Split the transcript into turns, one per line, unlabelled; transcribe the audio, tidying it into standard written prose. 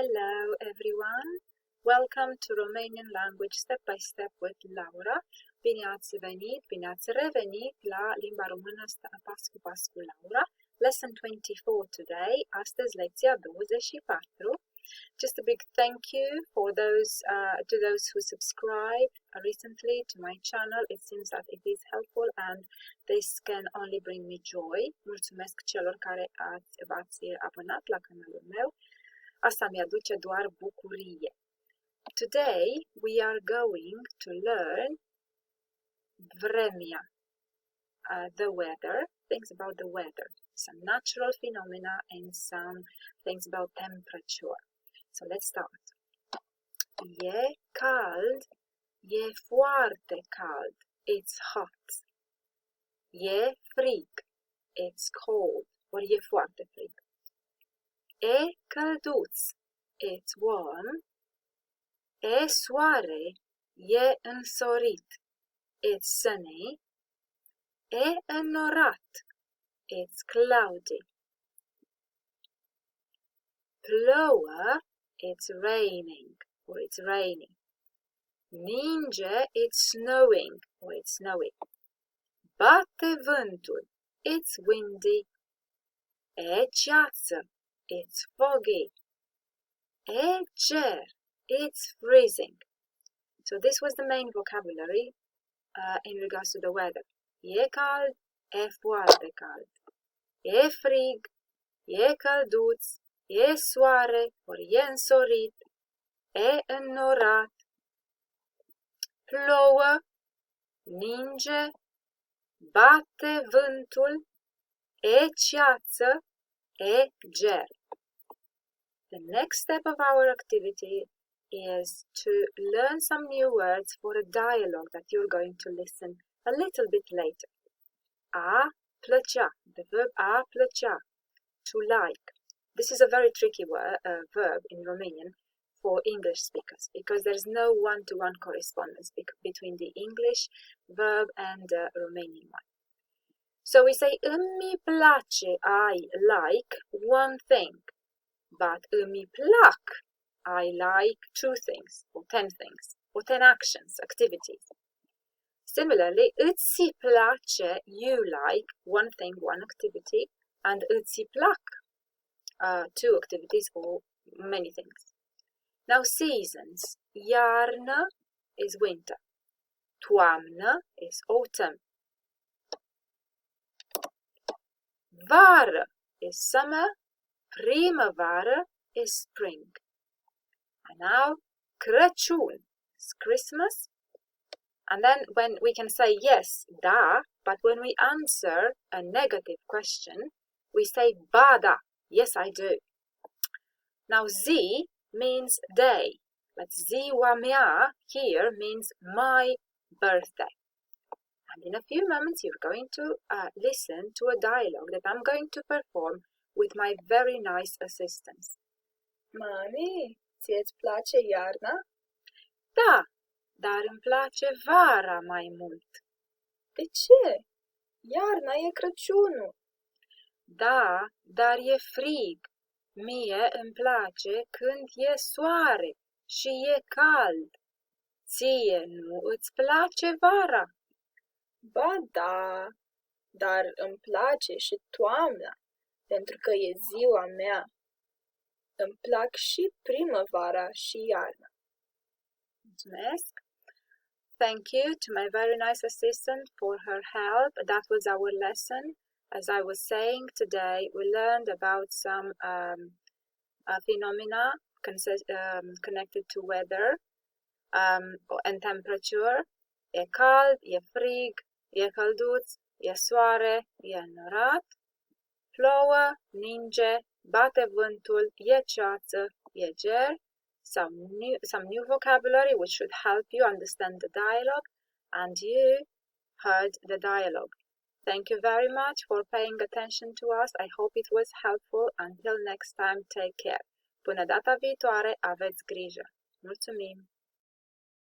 Hello everyone, welcome to Romanian Language Step by Step with Laura. Bine ați venit, bine ați revenit la limba română pas cu pas cu Laura. Lesson 24 today, astăzi lecția 24. Just a big thank you for to those who subscribed recently to my channel. It seems that it is helpful and this can only bring me joy. Mulțumesc celor care v-ați abonat la canalul meu. Asta mi-aduce doar bucurie. Today we are going to learn vremea, the weather, things about the weather, some natural phenomena and some things about temperature. So let's start. E cald, e foarte cald, it's hot. E frig, it's cold, or e foarte frig. E călduț, it's warm. E soare, e însorit, it's sunny. E înnorat, it's cloudy. Plouă, it's raining, or it's raining. Ninge, it's snowing, or it's snowy. Bate vântul, it's windy. E ceață, it's foggy. E ger, it's freezing. So this was the main vocabulary in regards to the weather. E cald, e foarte cald. E frig, e călduț, e soare, ori e însorit. E înnorat. Plouă, ninge, bate vântul, e ceață, e ger. The next step of our activity is to learn some new words for a dialogue that you're going to listen a little bit later. A plăcea, the verb a plăcea, to like. This is a very tricky verb in Romanian for English speakers because there's no one-to-one correspondence between the English verb and the Romanian one. So we say, îmi place, I like one thing, but îmi plac, I like two things, or 10 things, or 10 actions, activities. Similarly, îți place, you like one thing, one activity, and îți plac, two activities or many things. Now seasons, iarnă is winter, toamnă is autumn, vară is summer, primăvară is spring. And now Crăciun is Christmas. And then when we can say yes, da, but when we answer a negative question, we say ba da, yes I do. Now zi means day, but ziua mea here means my birthday. And in a few moments you're going to listen to a dialogue that I'm going to perform with my very nice assistants.
Mami, ție-ți place iarna?
Da, dar îmi place vara mai mult.
De ce? Iarna e Crăciunul.
Da, dar e frig. Mie îmi place când e soare și e cald. Ție nu îți place vara?
Ba da, dar îmi place și toamna, pentru că e ziua mea. Îmi plac și primăvara și iarna.
Mulțumesc. Thank you to my very nice assistant for her help. That was our lesson. As I was saying today, we learned about some phenomena connected to weather and temperature. E cald, e frig, e călduț, e soare, e înnorat. Plouă, ninge, bate vântul, e ceață, e ger. Some new vocabulary which should help you understand the dialogue, and you heard the dialogue. Thank you very much for paying attention to us. I hope it was helpful. Until next time, take care. Până data viitoare, aveți grijă. Mulțumim!